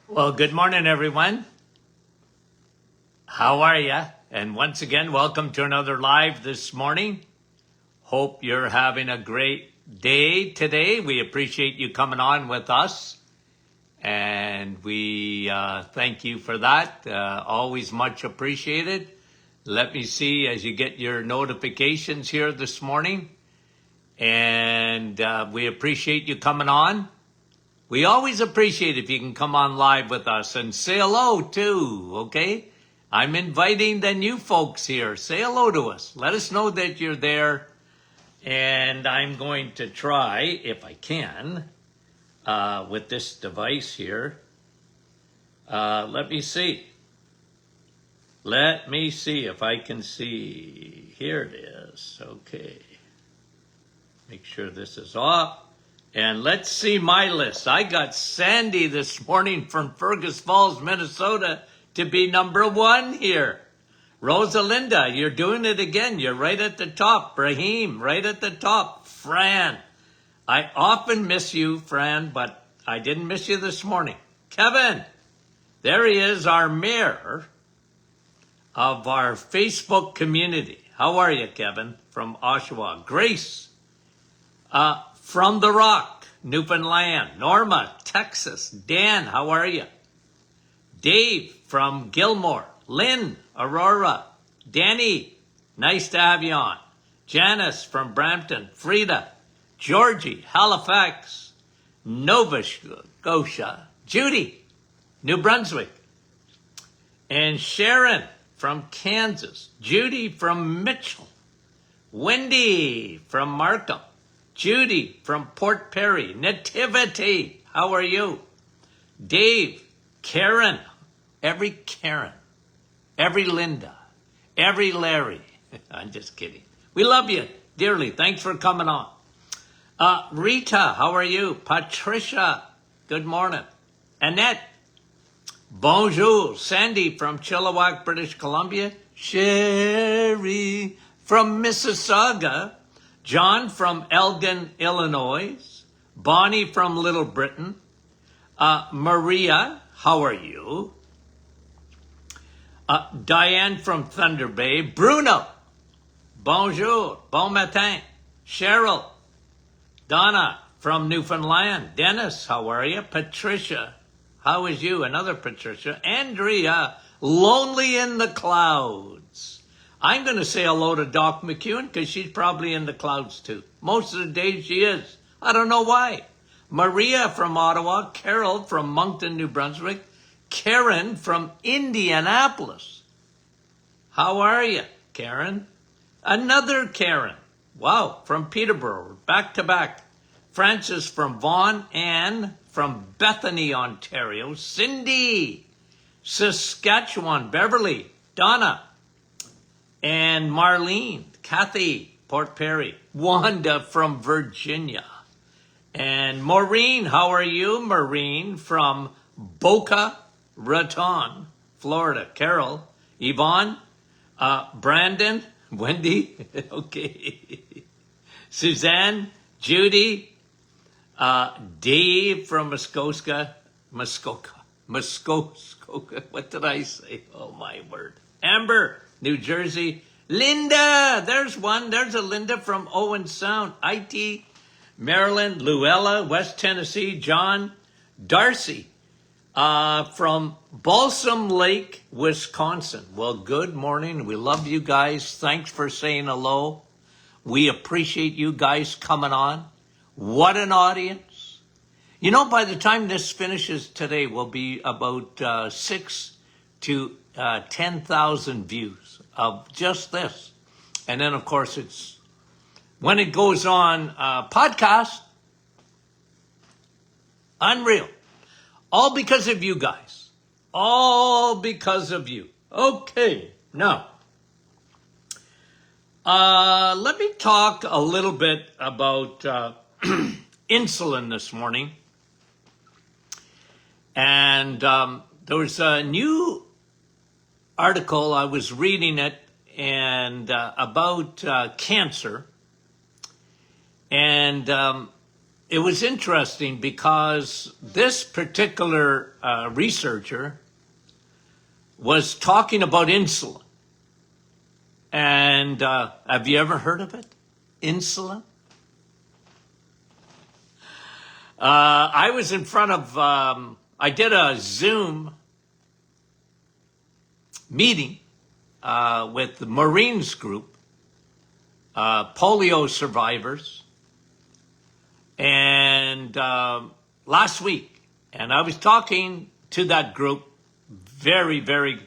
Well, good morning, everyone. How are you? And once again, welcome to another live this morning. Hope you're having a great day today. We appreciate you coming on with us, and we thank you for that. Always much appreciated. Let me see as you get your notifications here this morning, and we appreciate you coming on. We always appreciate if you can come on live with us and say hello too, okay? I'm inviting the new folks here. Say hello to us. Let us know that you're there. And I'm going to try, if I can, with this device here. Let me see. Let me see if I can see. Here it is. Okay. Make sure this is off. And let's see my list. I got Sandy this morning from Fergus Falls, Minnesota, to be number one here. Rosalinda, you're doing it again. You're right at the top. Brahim, right at the top. Fran, I often miss you, Fran, but I didn't miss you this morning. Kevin, there he is, our mayor of our Facebook community. How are you, Kevin, from Oshawa? Grace, from the Rock, Newfoundland. Norma, Texas. Dan, how are you? Dave from Gilmore. Lynn, Aurora. Danny, nice to have you on. Janice from Brampton. Frida. Georgie, Halifax. Nova Scotia. Judy, New Brunswick. And Sharon from Kansas. Judy from Mitchell. Wendy from Markham. Judy from Port Perry. Nativity, how are you? Dave, Karen, every Linda, every Larry. I'm just kidding. We love you dearly. Thanks for coming on. Rita, how are you? Patricia, good morning. Annette, bonjour. Sandy from Chilliwack, British Columbia. Sherry from Mississauga. John from Elgin, Illinois. Bonnie from Little Britain. Maria, how are you? Diane from Thunder Bay. Bruno, bonjour, bon matin. Cheryl, Donna from Newfoundland. Dennis, how are you? Patricia, how is you? Another Patricia. Andrea, lonely in the clouds. I'm going to say hello to Doc McEwen because she's probably in the clouds too. Most of the days she is. I don't know why. Maria from Ottawa. Carol from Moncton, New Brunswick. Karen from Indianapolis. How are you, Karen? Another Karen. Wow, from Peterborough, back to back. Francis from Vaughan. Anne from Bethany, Ontario. Cindy, Saskatchewan. Beverly, Donna, and Marlene. Kathy, Port Perry. Wanda from Virginia. And Maureen, how are you? Maureen from Boca Raton, Florida. Carol, Yvonne, Brandon, Wendy, okay. Suzanne, Judy, Dave from Muskoka. What did I say? Oh, my word. Amber, New Jersey. Linda, there's one. There's a Linda from Owen Sound. IT, Maryland. Luella, West Tennessee. John, Darcy, from Balsam Lake, Wisconsin. Well, good morning. We love you guys. Thanks for saying hello. We appreciate you guys coming on. What an audience. You know, by the time this finishes today, we'll be about 6 to 10,000 views of just this. And then, of course, it's when it goes on podcast, unreal. All because of you guys. All because of you. Okay, now, let me talk a little bit about insulin this morning. And there was a new article, I was reading it, and about cancer. And it was interesting because this particular researcher was talking about insulin. And have you ever heard of it? Insulin? I was in front of, I did a Zoom meeting with the Marines group, polio survivors, and last week. And I was talking to that group, very, very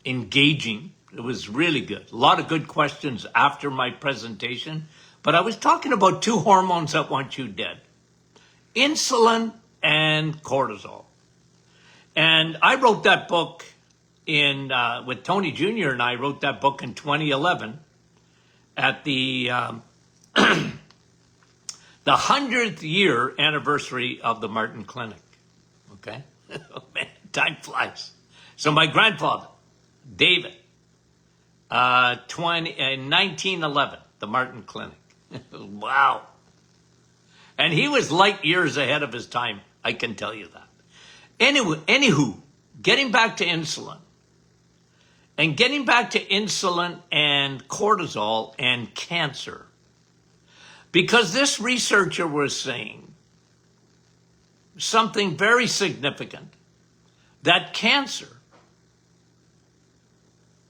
engaging. It was really good. A lot of good questions after my presentation. But I was talking about two hormones that want you dead: insulin and cortisol. And I wrote that book with Tony Jr. and I wrote that book in 2011 at the 100th year anniversary of the Martin Clinic. Okay? Oh, man, time flies. So my grandfather, David, in 1911, the Martin Clinic. Wow. And he was light years ahead of his time, I can tell you that. Anywho, getting back to insulin. And getting back to insulin and cortisol and cancer. Because this researcher was saying something very significant. That cancer,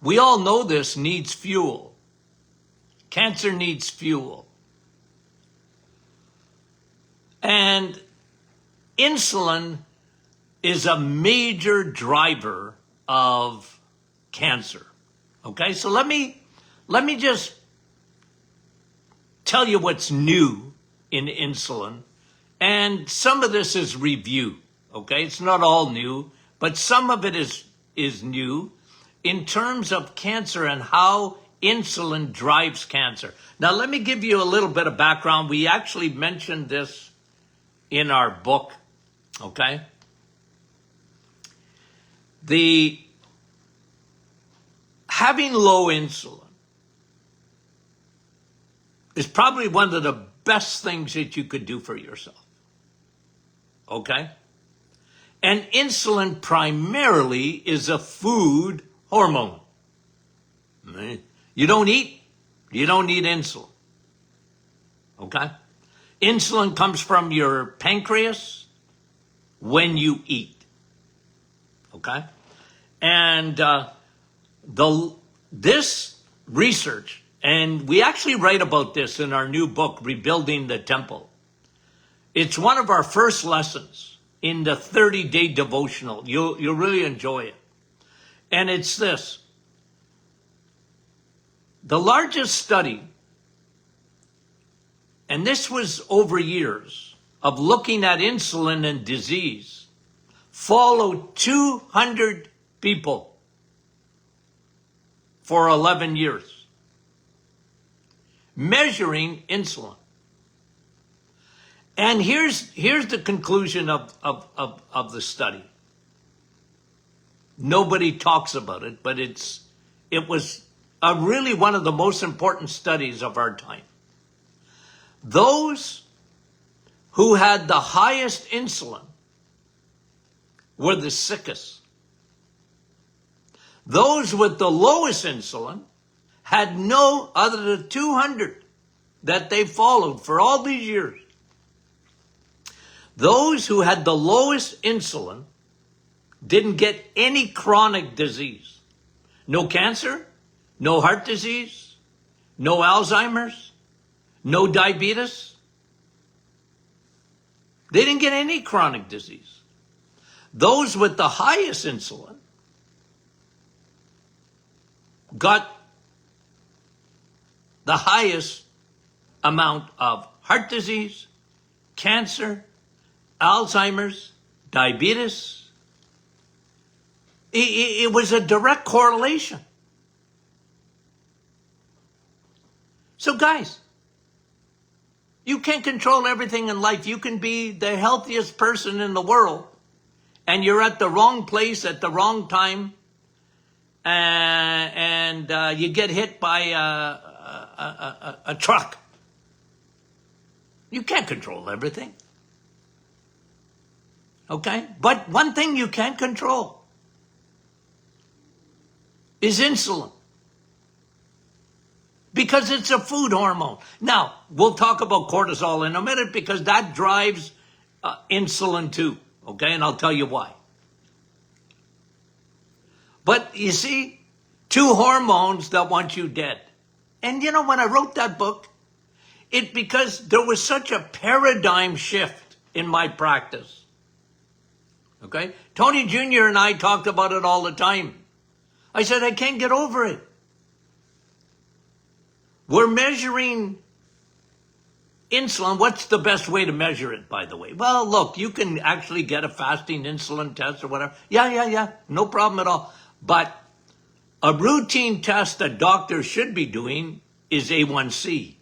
we all know this, needs fuel. Cancer needs fuel. And insulin is a major driver of cancer. Okay, so let me just tell you what's new in insulin. And some of this is review. Okay, it's not all new, but some of it is new in terms of cancer and how insulin drives cancer. Now, let me give you a little bit of background. We actually mentioned this in our book, okay? Having low insulin is probably one of the best things that you could do for yourself, okay? And insulin primarily is a food hormone. You don't eat, you don't need insulin. Okay? Insulin comes from your pancreas when you eat. Okay? And this research, and we actually write about this in our new book, Rebuilding the Temple. It's one of our first lessons in the 30-day devotional. You'll really enjoy it. And it's this. The largest study, and this was over years, of looking at insulin and disease, followed 200 people for 11 years, measuring insulin. And here's the conclusion of the study. Nobody talks about it, but it was really one of the most important studies of our time. Those who had the highest insulin were the sickest. Those with the lowest insulin had no other than 200 that they followed for all these years. Those who had the lowest insulin didn't get any chronic disease. No cancer, no heart disease, no Alzheimer's, no diabetes. They didn't get any chronic disease. Those with the highest insulin got the highest amount of heart disease, cancer, Alzheimer's, diabetes. It was a direct correlation. So guys, you can't control everything in life. You can be the healthiest person in the world, and you're at the wrong place at the wrong time, and you get hit by a truck. You can't control everything. Okay? But one thing you can control is insulin. Because it's a food hormone. Now, we'll talk about cortisol in a minute because that drives insulin too. Okay? And I'll tell you why. But you see, two hormones that want you dead. And you know, when I wrote that book, because there was such a paradigm shift in my practice. Okay? Tony Jr. and I talked about it all the time. I said, I can't get over it. We're measuring insulin. What's the best way to measure it, by the way? Well, look, you can actually get a fasting insulin test or whatever. Yeah. No problem at all. But a routine test that doctors should be doing is A1C.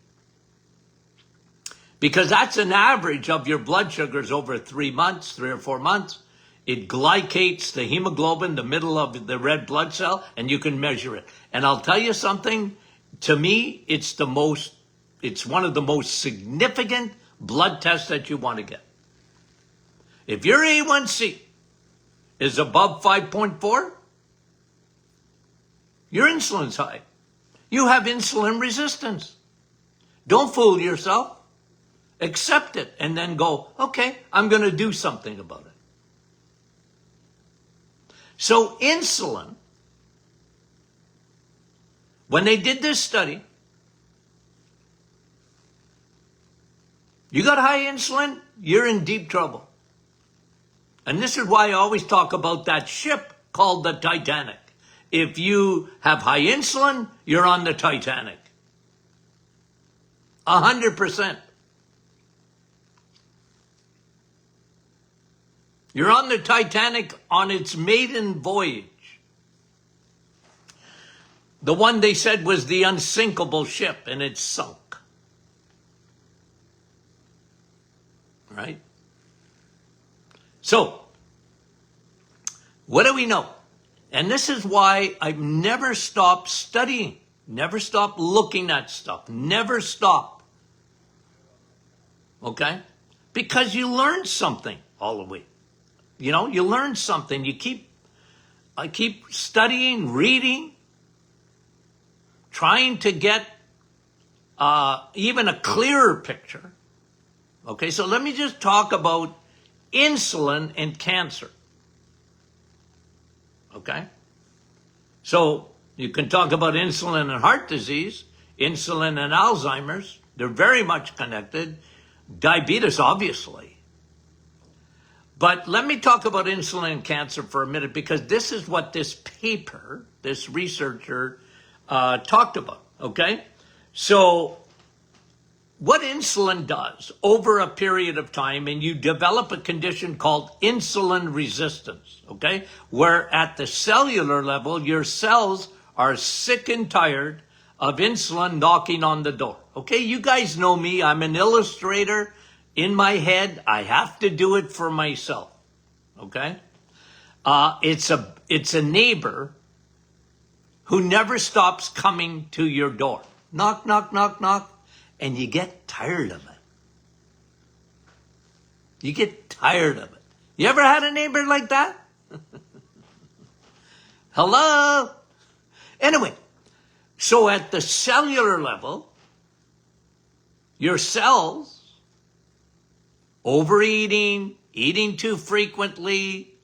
Because that's an average of your blood sugars over 3 months, 3 or 4 months. It glycates the hemoglobin, the middle of the red blood cell, and you can measure it. And I'll tell you something, to me, it's one of the most significant blood tests that you want to get. If your A1C is above 5.4, your insulin's high. You have insulin resistance. Don't fool yourself. Accept it and then go, okay, I'm going to do something about it. So insulin, when they did this study, you got high insulin, you're in deep trouble. And this is why I always talk about that ship called the Titanic. If you have high insulin, you're on the Titanic. 100%. You're on the Titanic on its maiden voyage. The one they said was the unsinkable ship, and it sunk. Right? So, what do we know? And this is why I've never stopped studying, never stopped looking at stuff, never stop. Okay? Because you learn something all the way. You know, you learn something. I keep studying, reading, trying to get even a clearer picture. Okay, so let me just talk about insulin and cancer. Okay? So you can talk about insulin and heart disease, insulin and Alzheimer's. They're very much connected. Diabetes, obviously. But let me talk about insulin and cancer for a minute, because this is what this paper, this researcher talked about, okay? So what insulin does over a period of time, and you develop a condition called insulin resistance, okay? Where at the cellular level, your cells are sick and tired of insulin knocking on the door. Okay, you guys know me. I'm an illustrator. In my head, I have to do it for myself. Okay? It's a neighbor who never stops coming to your door. Knock, knock, knock, knock. And you get tired of it. You get tired of it. You ever had a neighbor like that? Hello? Anyway, so at the cellular level, your cells, overeating, eating too frequently,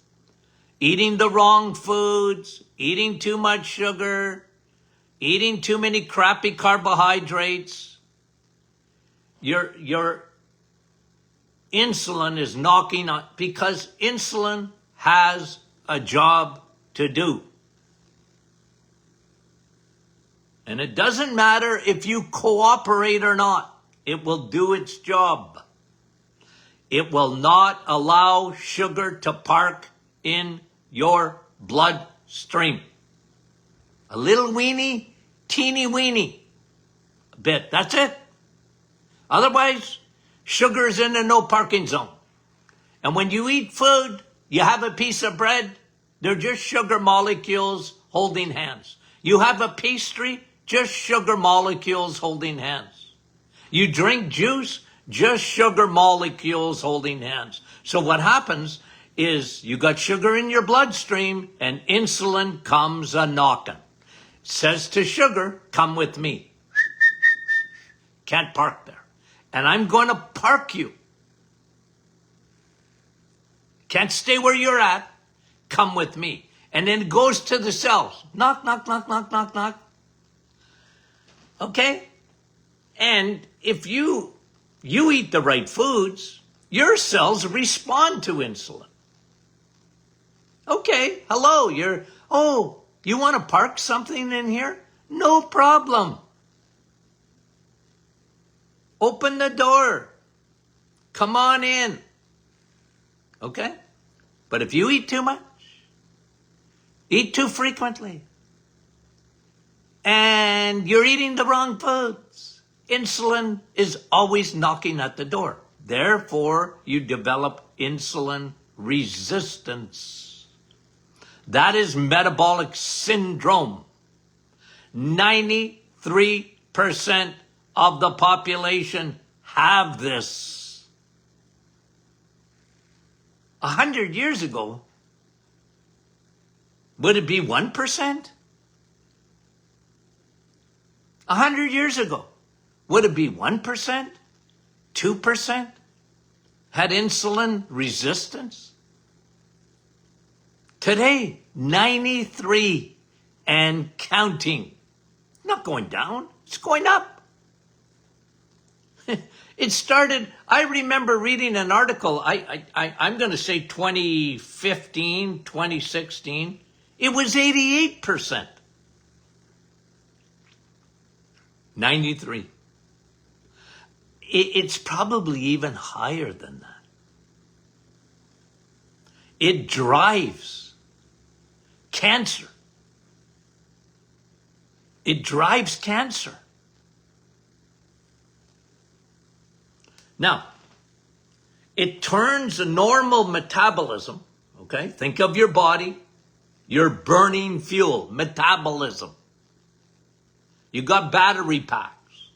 eating the wrong foods, eating too much sugar, eating too many crappy carbohydrates, your insulin is knocking on, because insulin has a job to do. And it doesn't matter if you cooperate or not. It will do its job. It will not allow sugar to park in your bloodstream. A little weeny, teeny weeny bit. That's it. Otherwise, sugar is in a no parking zone. And when you eat food, you have a piece of bread, they're just sugar molecules holding hands. You have a pastry, just sugar molecules holding hands. You drink juice, Just sugar molecules holding hands. So what happens is you got sugar in your bloodstream and insulin comes a-knocking. Says to sugar, come with me. Can't park there. And I'm going to park you. Can't stay where you're at. Come with me. And then it goes to the cells. Knock, knock, knock, knock, knock, knock. Okay? And if you eat the right foods, your cells respond to insulin. Okay, hello, you want to park something in here? No problem. Open the door. Come on in. Okay? But if you eat too much, eat too frequently, and you're eating the wrong foods, insulin is always knocking at the door. Therefore, you develop insulin resistance. That is metabolic syndrome. 93% of the population have this. 100 years ago, would it be 1%? 100 years ago, would it be 1%? 2% had insulin resistance? Today, 93 and counting. Not going down, it's going up. It started, I remember reading an article, I'm going to say 2015, 2016. It was 88%. 93. It's probably even higher than that. It drives cancer. It drives cancer. Now, it turns a normal metabolism, okay? Think of your body, you're burning fuel, metabolism. You got battery packs,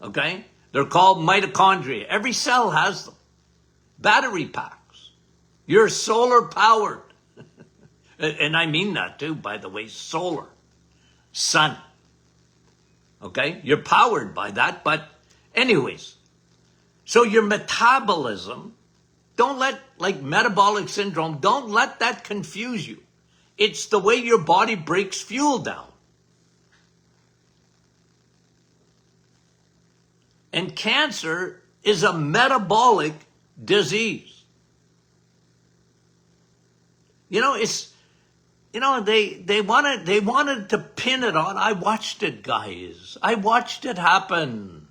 okay? They're called mitochondria. Every cell has them. Battery packs. You're solar powered. And I mean that too, by the way, solar, sun. Okay? You're powered by that, but anyways. So your metabolism, don't let, like metabolic syndrome, don't let that confuse you. It's the way your body breaks fuel down. And cancer is a metabolic disease. You know, they wanted to pin it on. I watched it, guys. I watched it happen.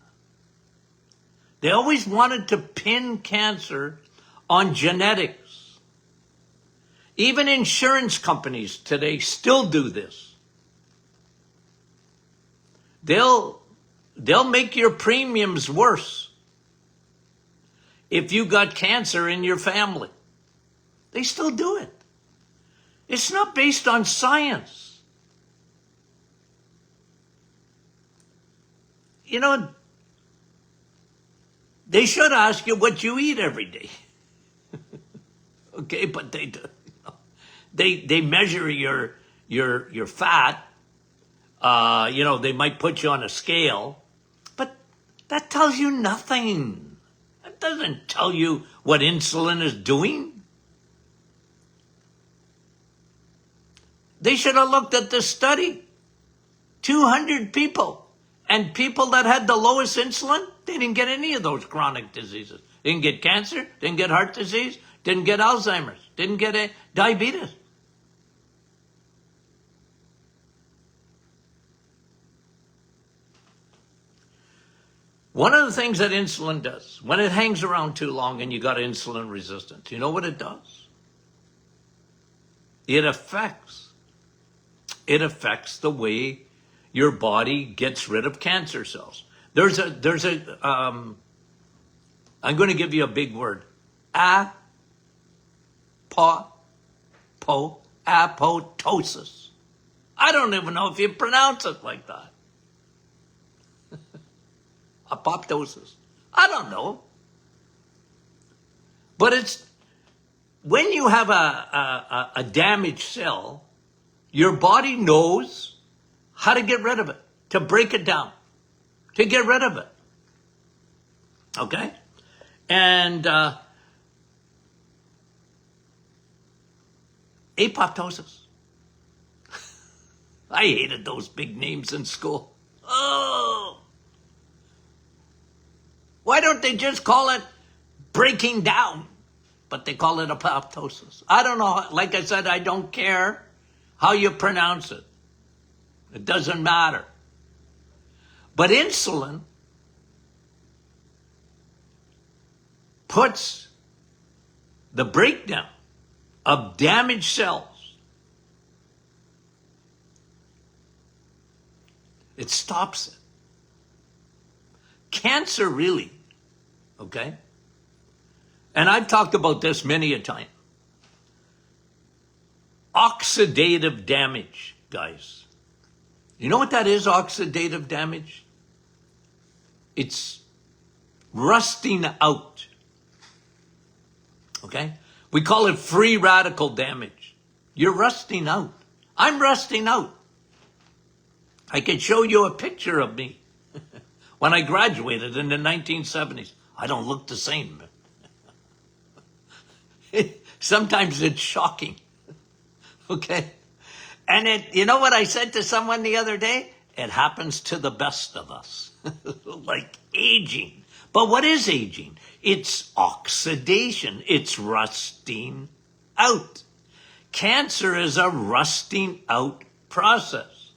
They always wanted to pin cancer on genetics. Even insurance companies today still do this. They'll make your premiums worse if you got cancer in your family. They still do it. It's not based on science. You know, they should ask you what you eat every day. Okay, but they do. They measure your fat. You know, they might put you on a scale, but that tells you nothing. That doesn't tell you what insulin is doing. They should have looked at this study. 200 people. And people that had the lowest insulin, they didn't get any of those chronic diseases. Didn't get cancer, didn't get heart disease, didn't get Alzheimer's, didn't get diabetes. One of the things that insulin does, when it hangs around too long and you got insulin resistance, you know what it does? It affects the way your body gets rid of cancer cells. I'm going to give you a big word. Apoptosis. I don't even know if you pronounce it like that. Apoptosis. I don't know. But it's when you have a damaged cell, your body knows how to get rid of it, to break it down, to get rid of it. Okay? And apoptosis. I hated those big names in school. Oh! Why don't they just call it breaking down? But they call it apoptosis. I don't know. Like I said, I don't care how you pronounce it. It doesn't matter. But insulin puts the breakdown of damaged cells. It stops it. Cancer really, okay? And I've talked about this many a time. Oxidative damage, guys. You know what that is, oxidative damage? It's rusting out. Okay? We call it free radical damage. You're rusting out. I'm rusting out. I can show you a picture of me when I graduated in the 1970s. I don't look the same. Sometimes it's shocking. Okay? And you know what I said to someone the other day? It happens to the best of us. Like aging. But what is aging? It's oxidation. It's rusting out. Cancer is a rusting out process.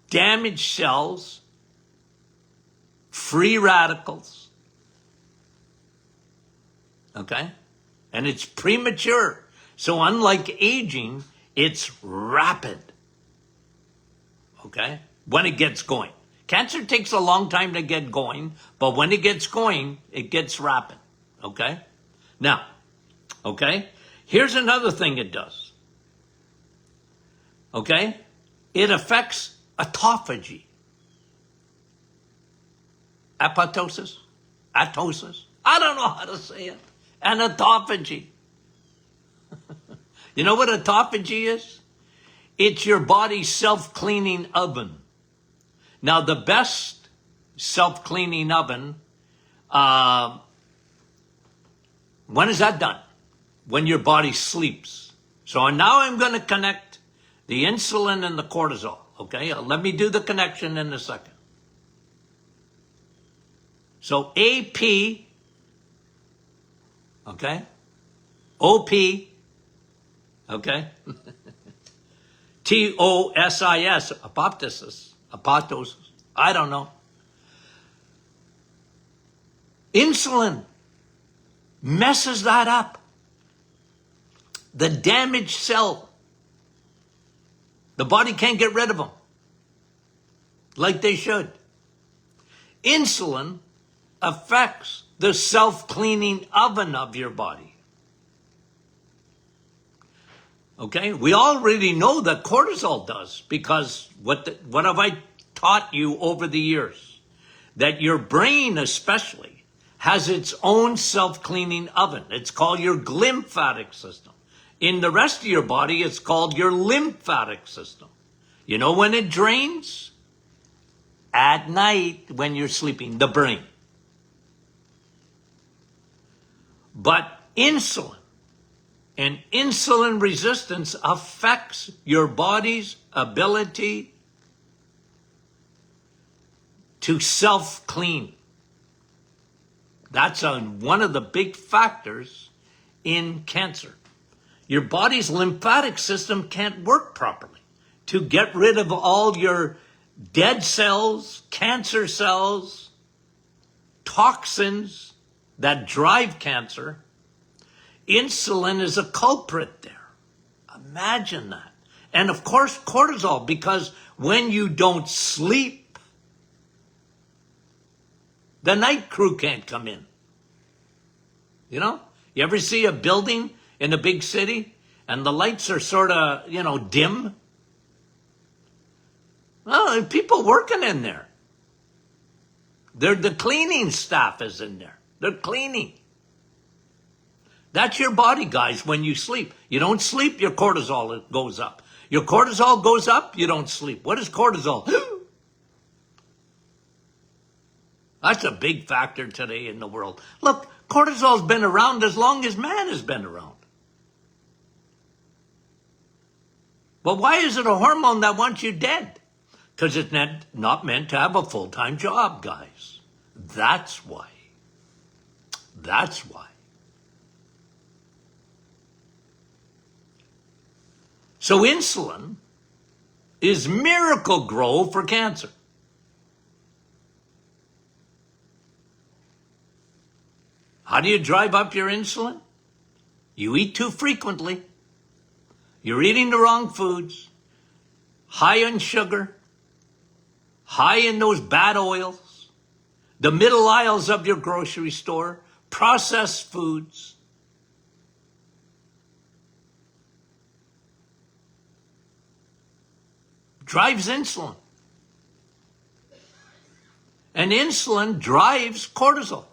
Damaged cells, free radicals, okay? And it's premature. So unlike aging, it's rapid, okay? When it gets going. Cancer takes a long time to get going, but when it gets going, it gets rapid, okay? Now, okay? Here's another thing it does, okay? It affects autophagy. Apoptosis? Atosis? I don't know how to say it. And autophagy. You know what autophagy is? It's your body's self-cleaning oven. Now, the best self-cleaning oven, when is that done? When your body sleeps. So now I'm going to connect the insulin and the cortisol. Okay, let me do the connection in a second. So AP, okay, OP, okay, TOSIS, apoptosis, I don't know. Insulin messes that up. The damaged cell. The body can't get rid of them like they should. Insulin affects the self-cleaning oven of your body. Okay? We already know that cortisol does because what have I taught you over the years? That your brain especially has its own self-cleaning oven. It's called your glymphatic system. In the rest of your body, it's called your lymphatic system. You know when it drains? At night when you're sleeping, the brain. But insulin and insulin resistance affects your body's ability to self-clean. That's one of the big factors in cancer. Your body's lymphatic system can't work properly to get rid of all your dead cells, cancer cells, toxins that drive cancer. Insulin is a culprit there. Imagine that. And of course, cortisol, because when you don't sleep, the night crew can't come in. You know? You ever see a building in a big city and the lights are sort of, dim? Well, there are people working in there. The cleaning staff is in there. They're cleaning. That's your body, guys, when you sleep. You don't sleep, your cortisol goes up. Your cortisol goes up, you don't sleep. What is cortisol? That's a big factor today in the world. Look, cortisol's been around as long as man has been around. But why is it a hormone that wants you dead? Because it's not meant to have a full-time job, guys. That's why. That's why. So insulin is miracle grow for cancer. How do you drive up your insulin? You eat too frequently. You're eating the wrong foods, high in sugar, high in those bad oils, the middle aisles of your grocery store, processed foods. Drives insulin. And insulin drives cortisol.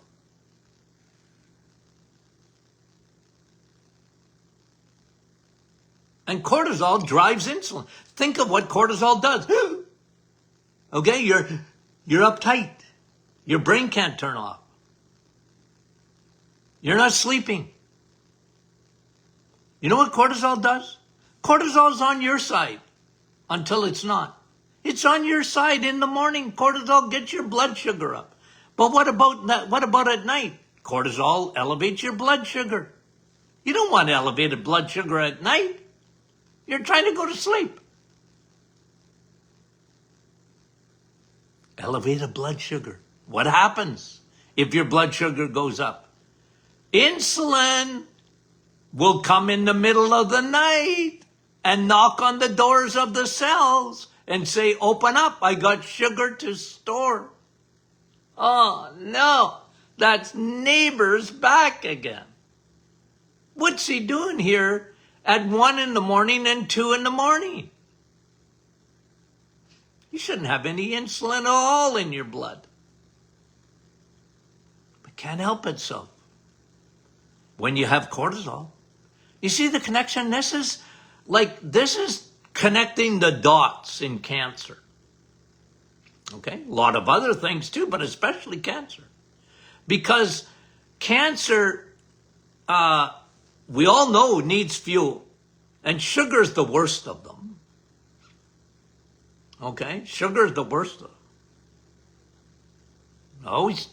And cortisol drives insulin. Think of what cortisol does. Okay, you're uptight. Your brain can't turn off. You're not sleeping. You know what cortisol does? Cortisol's on your side until it's not. It's on your side in the morning. Cortisol gets your blood sugar up. But what about at night? Cortisol elevates your blood sugar. You don't want elevated blood sugar at night. You're trying to go to sleep. Elevated blood sugar. What happens if your blood sugar goes up? Insulin will come in the middle of the night and knock on the doors of the cells and say, open up, I got sugar to store. Oh no, that's neighbor's back again. What's he doing here at 1 in the morning and 2 in the morning? You shouldn't have any insulin at all in your blood. But can't help itself. When you have cortisol, you see the connection? This is connecting the dots in cancer. Okay, a lot of other things too, but especially cancer. Because cancer, we all know, needs fuel. And sugar is the worst of them. Okay, sugar is the worst of them. Always.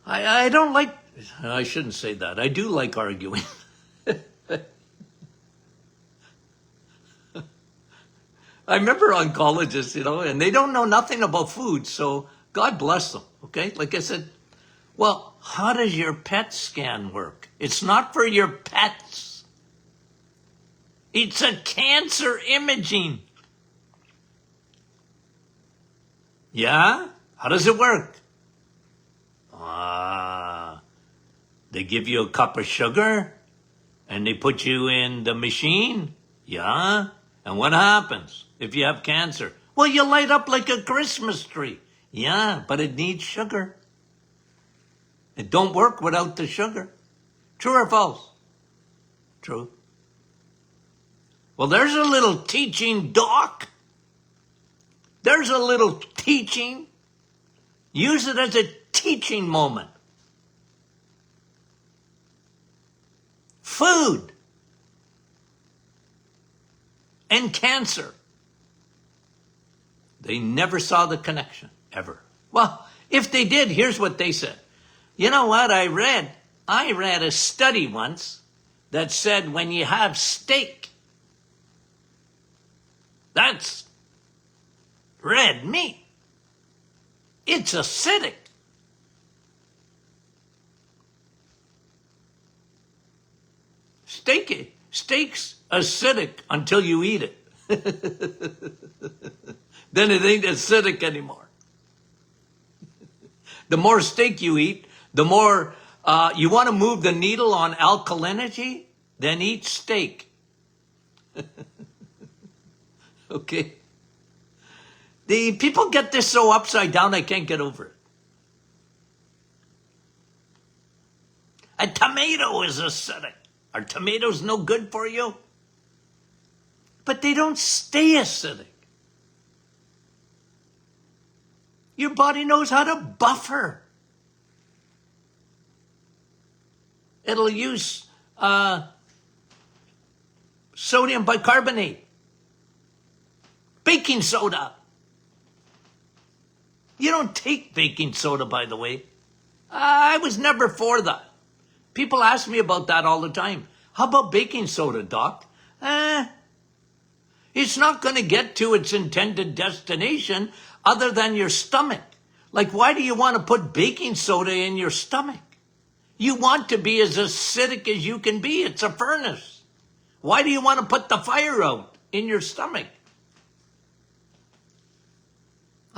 I don't like, I shouldn't say that. I do like arguing. I remember oncologists, and they don't know nothing about food, so God bless them, okay? Like I said, well, how does your PET scan work? It's not for your pets. It's a cancer imaging. Yeah? How does it work? They give you a cup of sugar and they put you in the machine. Yeah? And what happens if you have cancer? Well, you light up like a Christmas tree. Yeah, but it needs sugar. It don't work without the sugar. True or false? True. Well, there's a little teaching, Doc. There's a little teaching. Use it as a teaching moment. Food and cancer. They never saw the connection, ever. Well, if they did, here's what they said. You know what I read? I read a study once that said when you have steak, that's red meat. It's acidic. Steak's acidic until you eat it. Then it ain't acidic anymore. The more steak you eat, the more you want to move the needle on alkalinity, then eat steak. Okay? The people get this so upside down, I can't get over it. A tomato is acidic. Are tomatoes no good for you? But they don't stay acidic. Your body knows how to buffer. It'll use sodium bicarbonate, baking soda. You don't take baking soda, by the way. I was never for that. People ask me about that all the time. How about baking soda, Doc? It's not going to get to its intended destination other than your stomach. Like, why do you want to put baking soda in your stomach? You want to be as acidic as you can be. It's a furnace. Why do you want to put the fire out in your stomach?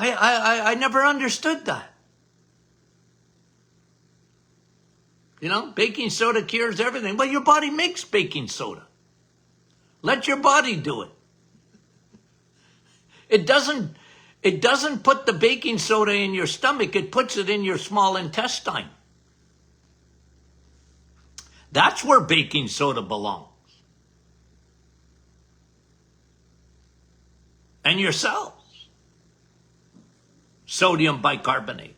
I never understood that. You know, baking soda cures everything. Well, your body makes baking soda. Let your body do it. It doesn't put the baking soda in your stomach. It puts it in your small intestine. That's where baking soda belongs. And your cells. Sodium bicarbonate.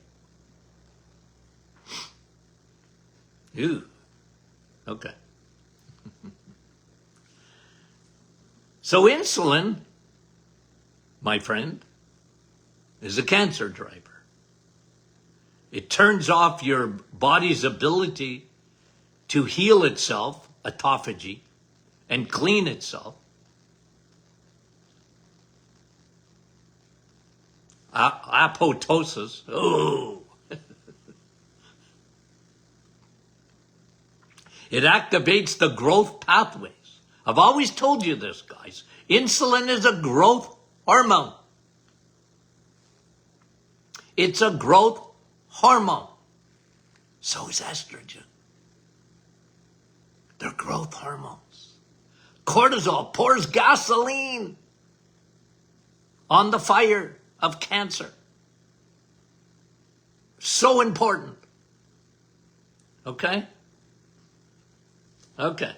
Ooh. Okay. So insulin, my friend, is a cancer driver. It turns off your body's ability to heal itself, autophagy, and clean itself. Apoptosis. Oh. It activates the growth pathways. I've always told you this, guys. Insulin is a growth hormone. It's a growth hormone. So is estrogen. They're growth hormones. Cortisol pours gasoline on the fire of cancer. So important. Okay? Okay.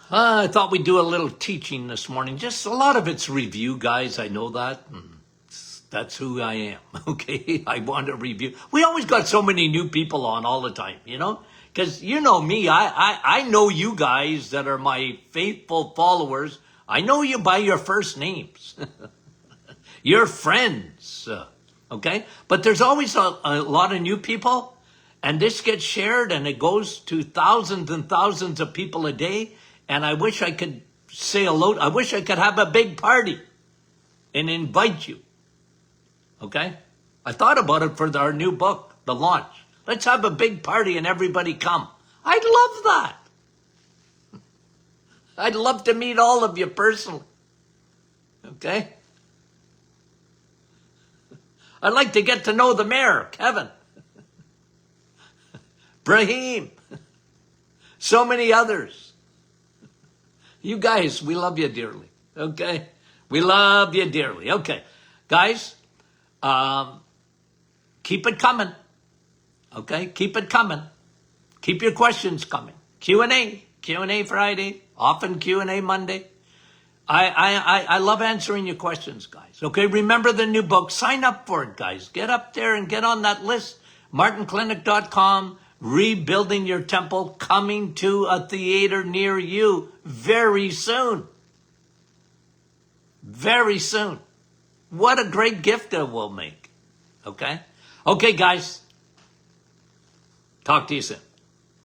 I thought we'd do a little teaching this morning. Just a lot of it's review, guys. I know that. That's who I am. Okay? I want to review. We always got so many new people on all the time, you know? Because you know me. I know you guys that are my faithful followers. I know you by your first names. Your friends. Okay? But there's always a lot of new people. And this gets shared and it goes to thousands and thousands of people a day. And I wish I could say hello. I wish I could have a big party and invite you. Okay? I thought about it for our new book, the launch. Let's have a big party and everybody come. I'd love that. I'd love to meet all of you personally. Okay? I'd like to get to know the mayor, Kevin. Brahim. So many others. You guys, we love you dearly. Okay? We love you dearly. Okay. Guys, keep it coming. Okay? Keep it coming. Keep your questions coming. Q&A Friday, often Q&A Monday. I love answering your questions, guys. Okay? Remember the new book. Sign up for it, guys. Get up there and get on that list. martinclinic.com. Rebuilding Your Temple, coming to a theater near you very soon. Very soon. What a great gift it will make. Okay? Okay, guys. Talk to you soon.